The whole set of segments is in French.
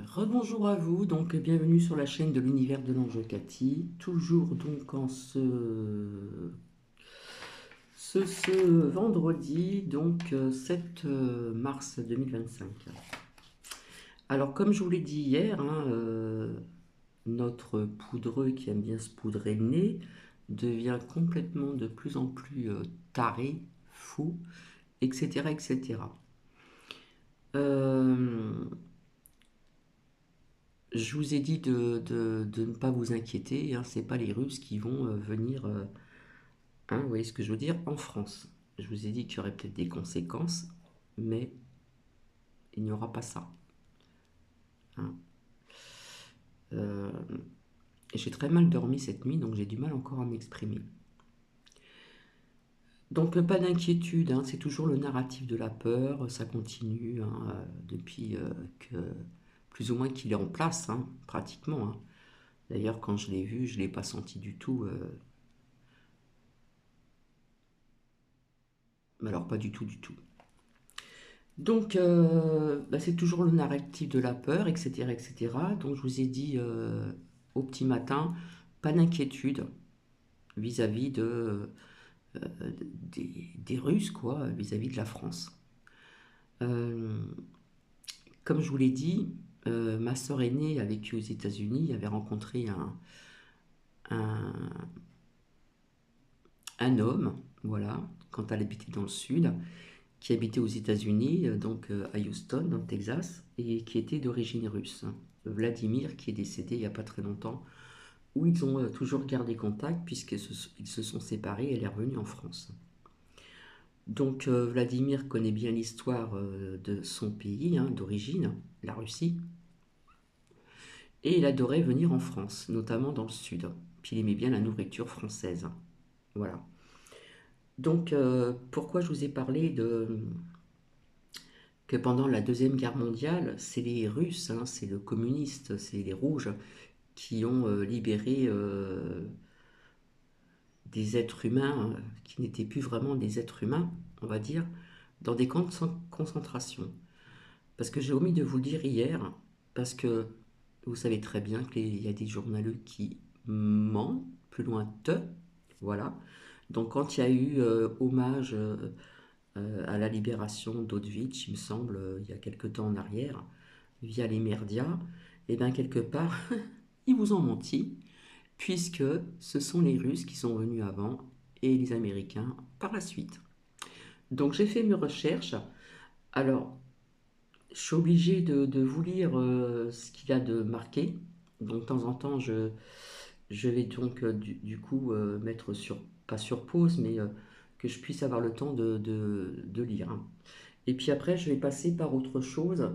Rebonjour à vous, donc bienvenue sur la chaîne de l'univers de l'ange Cathy, toujours donc en ce vendredi, donc 7 mars 2025. Alors comme je vous l'ai dit hier, notre poudreux qui aime bien se poudrer le nez devient complètement de plus en plus taré, fou, etc. etc. Euh, Je vous ai dit de ne pas vous inquiéter, hein, c'est pas les Russes qui vont venir, vous voyez ce que je veux dire, en France. Je vous ai dit qu'il y aurait peut-être des conséquences, mais il n'y aura pas ça, hein. Euh, j'ai très mal dormi cette nuit, donc j'ai du mal encore à m'exprimer. Donc pas d'inquiétude, hein, c'est toujours le narratif de la peur, ça continue, hein, depuis que plus ou moins qu'il est en place, hein, pratiquement, hein. D'ailleurs, quand je l'ai vu, je ne l'ai pas senti du tout. Mais alors pas du tout, du tout. Donc, c'est toujours le narratif de la peur, etc., etc. Donc, je vous ai dit au petit matin, pas d'inquiétude vis-à-vis euh, des Russes, quoi, vis-à-vis de la France. Euh, Comme je vous l'ai dit, ma sœur aînée a vécu aux États-Unis, avait rencontré un, un homme, voilà, quand elle habitait dans le sud, qui habitait aux États-Unis, à Houston, dans le Texas, et qui était d'origine russe. Vladimir, qui est décédé il n'y a pas très longtemps, où ils ont toujours gardé contact puisqu'ils se sont séparés et elle est revenue en France. Donc Vladimir connaît bien l'histoire de son pays, hein, d'origine, la Russie, et il adorait venir en France, notamment dans le sud. Puis il aimait bien la nourriture française. Voilà. Donc pourquoi je vous ai parlé que pendant la Deuxième Guerre mondiale, c'est les Russes, hein, c'est le communiste, c'est les Rouges qui ont libéré des êtres humains qui n'étaient plus vraiment des êtres humains, on va dire, dans des camps de concentration. Parce que j'ai omis de vous le dire hier, parce que vous savez très bien qu'il y a des journaleux qui mentent, plus loin de, voilà. Donc quand il y a eu hommage à la libération d'Auschwitz, il me semble, il y a quelque temps en arrière, via les médias, et bien quelque part, ils vous ont menti, puisque ce sont les Russes qui sont venus avant et les Américains par la suite. Donc j'ai fait mes recherches. Alors, je suis obligé de vous lire ce qu'il y a de marqué. Donc de temps en temps, je vais donc du coup mettre sur, pas sur pause, mais que je puisse avoir le temps de lire, hein. Et puis après, je vais passer par autre chose.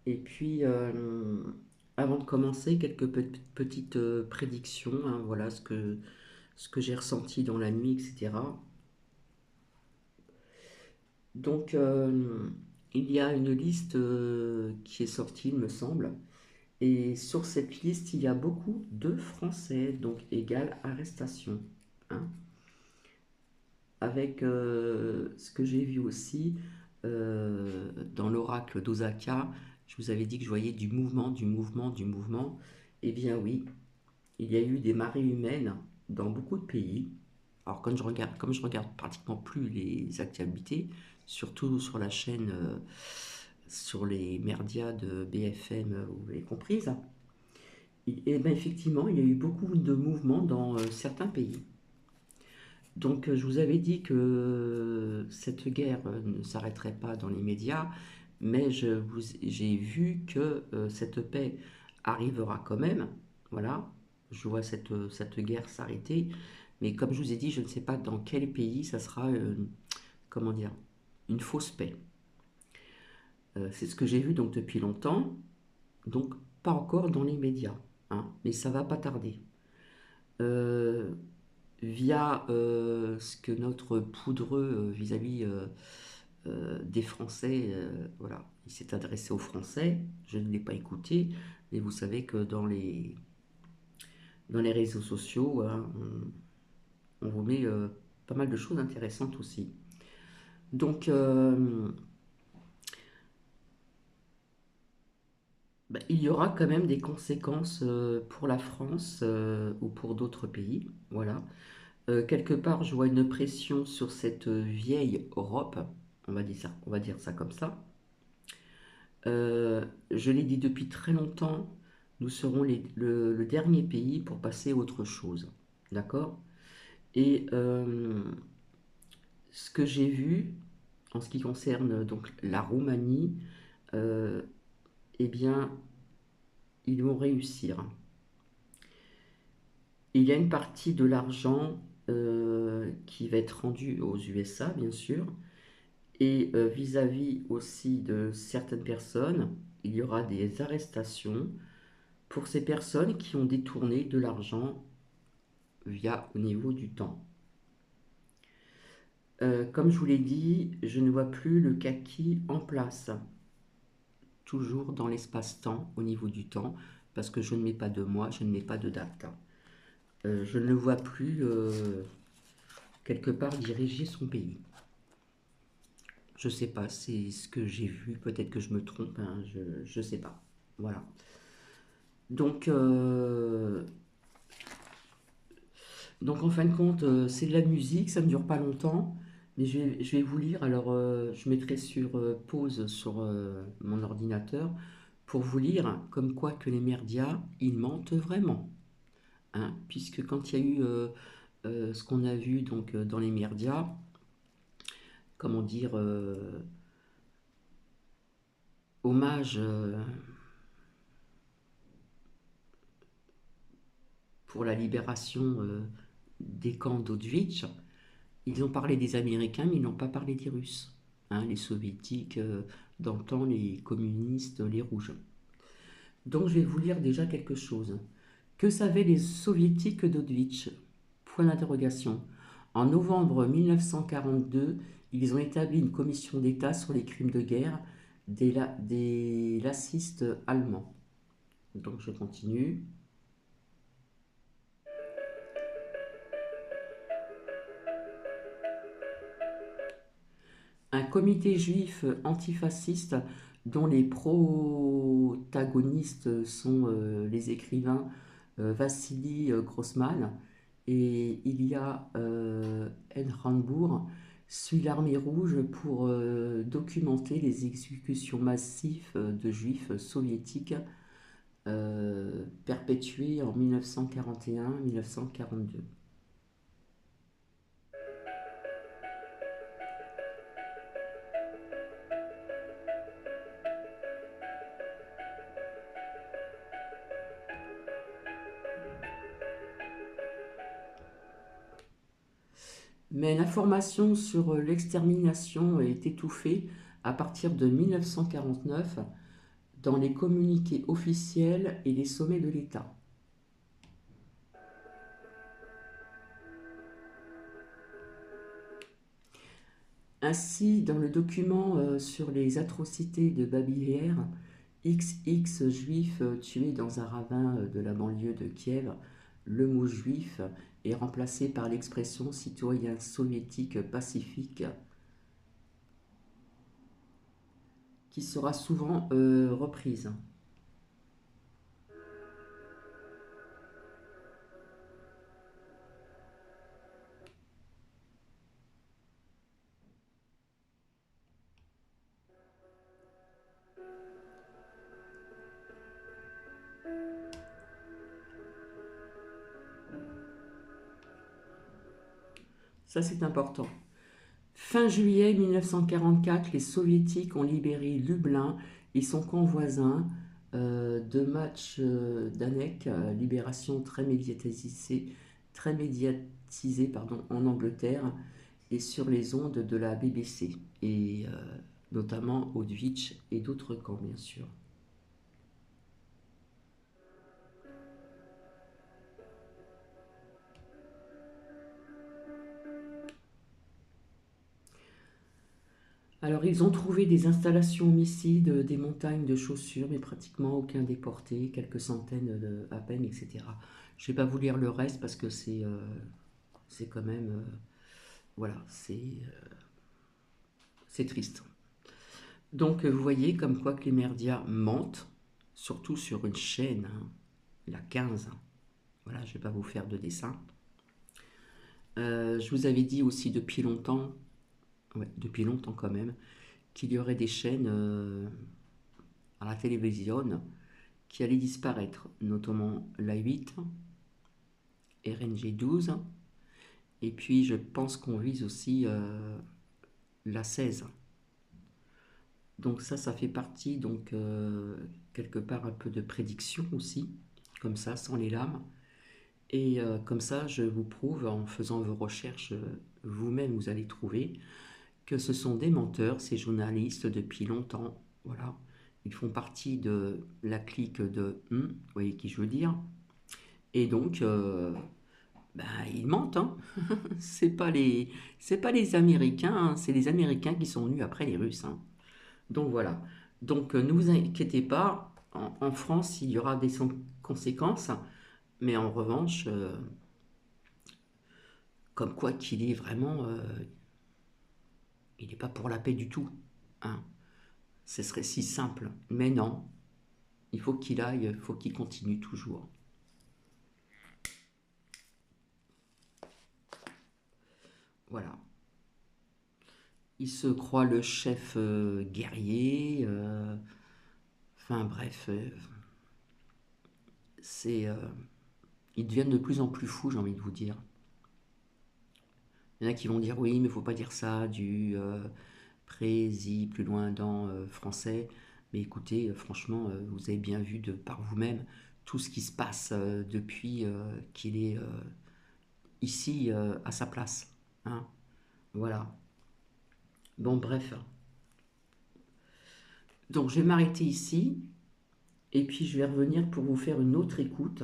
Et puis, avant de commencer, quelques petites prédictions, hein, voilà ce que j'ai ressenti dans la nuit, etc. Donc, il y a une liste qui est sortie, il me semble. Et sur cette liste, il y a beaucoup de Français, donc égale arrestation, hein. Avec ce que j'ai vu aussi dans l'oracle d'Osaka, je vous avais dit que je voyais du mouvement, du mouvement, du mouvement. Eh bien oui, il y a eu des marées humaines dans beaucoup de pays. Alors comme je regarde pratiquement plus les actualités, surtout sur la chaîne, sur les merdias de BFM, vous l'avez comprise, et bien effectivement, il y a eu beaucoup de mouvements dans certains pays. Donc je vous avais dit que cette guerre ne s'arrêterait pas dans les médias, mais j'ai vu que cette paix arrivera quand même. Voilà, je vois cette guerre s'arrêter, mais comme je vous ai dit, je ne sais pas dans quel pays ça sera, comment dire, une fausse paix. C'est ce que j'ai vu donc depuis longtemps, donc pas encore dans les médias, hein, mais ça va pas tarder. Euh, Via ce que notre poudreux vis-à-vis des Français, voilà, il s'est adressé aux Français, je ne l'ai pas écouté, mais vous savez que dans les réseaux sociaux, hein, on vous met pas mal de choses intéressantes aussi. Donc, bah, il y aura quand même des conséquences pour la France ou pour d'autres pays. Voilà. Quelque part, je vois une pression sur cette vieille Europe, on va dire ça comme ça. Je l'ai dit depuis très longtemps, nous serons le dernier pays pour passer à autre chose. D'accord? Et ce que j'ai vu en ce qui concerne donc la Roumanie, euh, eh bien, ils vont réussir. Il y a une partie de l'argent qui va être rendu aux USA, bien sûr, et vis-à-vis aussi de certaines personnes, il y aura des arrestations pour ces personnes qui ont détourné de l'argent via au niveau du temps. Comme je vous l'ai dit, je ne vois plus le kaki en place, toujours dans l'espace-temps au niveau du temps, parce que je ne mets pas de mois, je ne mets pas de date. Je ne le vois plus quelque part diriger son pays. Je sais pas, c'est ce que j'ai vu, peut-être que je me trompe, hein, je sais pas. Voilà. Donc, donc en fin de compte, c'est de la musique, ça ne dure pas longtemps, mais je vais vous lire. Alors, je mettrai sur pause sur mon ordinateur pour vous lire comme quoi que les merdias, ils mentent vraiment. Hein, puisque quand il y a eu ce qu'on a vu donc dans les merdias, comment dire, hommage pour la libération des camps d'Auschwitz, ils ont parlé des Américains, mais ils n'ont pas parlé des Russes. Hein, les soviétiques, dans le temps, les communistes, les rouges. Donc je vais vous lire déjà quelque chose. Que savaient les soviétiques d'Auschwitz? Point d'interrogation. En novembre 1942, ils ont établi une commission d'État sur les crimes de guerre des lacistes allemands. Donc je continue. Un comité juif antifasciste dont les protagonistes sont les écrivains Vassili Grossman et Ilya Ehrenburg suit l'armée rouge pour documenter les exécutions massives de juifs soviétiques perpétuées en 1941-1942. Mais l'information sur l'extermination est étouffée à partir de 1949 dans les communiqués officiels et les sommets de l'État. Ainsi, dans le document sur les atrocités de Babi-Yar, XX juifs tués dans un ravin de la banlieue de Kiev, le mot juif est remplacé par l'expression citoyen soviétique pacifique qui sera souvent reprise. Ça, c'est important. Fin juillet 1944, les soviétiques ont libéré Lublin et son camp voisin de match d'Anek, libération très médiatisée pardon, en Angleterre et sur les ondes de la BBC, et notamment Auschwitz et d'autres camps, bien sûr. Alors, ils ont trouvé des installations homicides, des montagnes de chaussures, mais pratiquement aucun déporté, quelques centaines à peine, etc. Je ne vais pas vous lire le reste parce que c'est quand même, voilà, c'est triste. Donc, vous voyez comme quoi que les merdias mentent surtout sur une chaîne, hein, la 15. Voilà, je ne vais pas vous faire de dessin. Je vous avais dit aussi depuis longtemps, ouais, depuis longtemps quand même, qu'il y aurait des chaînes à la télévision qui allaient disparaître, notamment la 8, RNG 12, et puis je pense qu'on vise aussi la 16. Donc ça fait partie, donc quelque part un peu de prédiction aussi, comme ça, sans les lames. Et comme ça, je vous prouve, en faisant vos recherches, vous-même, vous allez trouver que ce sont des menteurs, ces journalistes, depuis longtemps. Voilà. Ils font partie de la clique de vous voyez qui je veux dire. Et donc, ben, ils mentent, hein. C'est pas les Américains, hein, c'est les Américains qui sont venus après les Russes, hein. Donc voilà. Donc ne vous inquiétez pas, en France, il y aura des conséquences, mais en revanche, comme quoi qu'il est vraiment, il n'est pas pour la paix du tout, hein. Ce serait si simple, mais non, il faut qu'il aille, il faut qu'il continue toujours. Voilà. Il se croit le chef guerrier, enfin bref, c'est, ils deviennent de plus en plus fous, j'ai envie de vous dire. Il y en a qui vont dire oui, mais il faut pas dire ça, du prési, plus loin dans français. Mais écoutez, franchement, vous avez bien vu de par vous-même tout ce qui se passe depuis qu'il est ici à sa place, hein. Voilà. Bon, bref. Donc, je vais m'arrêter ici. Et puis, je vais revenir pour vous faire une autre écoute.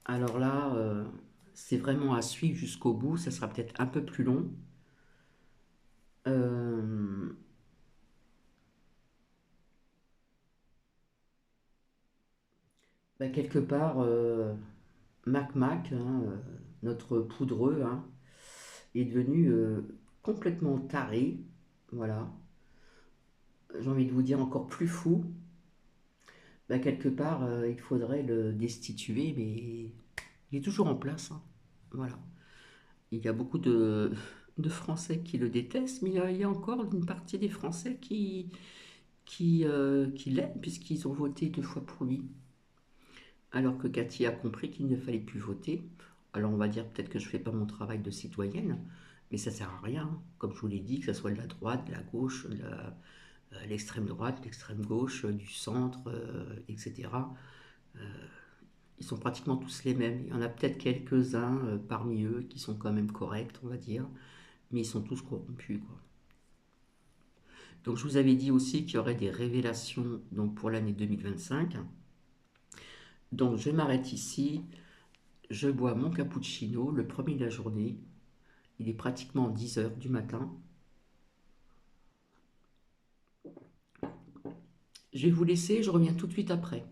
Alors là, c'est vraiment à suivre jusqu'au bout. Ça sera peut-être un peu plus long. Euh, Bah, quelque part, Mac, hein, notre poudreux, hein, est devenu complètement taré. Voilà. J'ai envie de vous dire encore plus fou. Bah, quelque part, il faudrait le destituer, mais il est toujours en place, hein. Voilà. Il y a beaucoup de Français qui le détestent, mais il y a encore une partie des Français qui l'aiment, puisqu'ils ont voté 2 fois pour lui. Alors que Cathy a compris qu'il ne fallait plus voter. Alors on va dire peut-être que je ne fais pas mon travail de citoyenne, mais ça ne sert à rien. Comme je vous l'ai dit, que ce soit de la droite, de la gauche, l'extrême droite, l'extrême gauche, du centre, etc. Ils sont pratiquement tous les mêmes. Il y en a peut-être quelques-uns parmi eux qui sont quand même corrects, on va dire, mais ils sont tous corrompus, quoi. Donc je vous avais dit aussi qu'il y aurait des révélations donc, pour l'année 2025. Donc je m'arrête ici. Je bois mon cappuccino, le premier de la journée. Il est pratiquement 10 heures du matin. Je vais vous laisser, je reviens tout de suite après.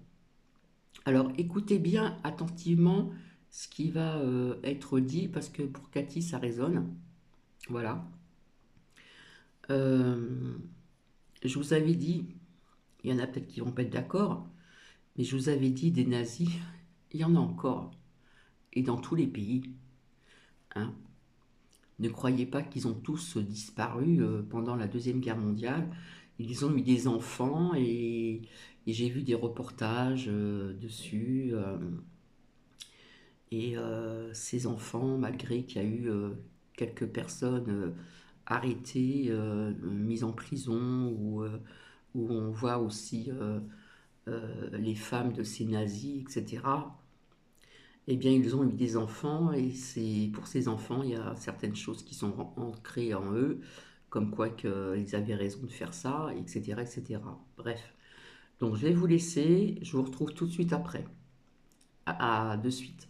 Alors écoutez bien attentivement ce qui va être dit parce que pour Cathy ça résonne. Voilà. Euh, je vous avais dit, il y en a peut-être qui vont pas être d'accord, mais je vous avais dit des nazis, il y en a encore. Et dans tous les pays, hein. Ne croyez pas qu'ils ont tous disparu pendant la Deuxième Guerre mondiale. Ils ont eu des enfants et j'ai vu des reportages dessus. Et ces enfants, malgré qu'il y a eu quelques personnes arrêtées, mises en prison, où on voit aussi les femmes de ces nazis, etc., eh bien, ils ont eu des enfants et c'est pour ces enfants, il y a certaines choses qui sont ancrées en eux, comme quoi qu'ils avaient raison de faire ça, etc., etc. Bref. Donc, je vais vous laisser. Je vous retrouve tout de suite après. À de suite.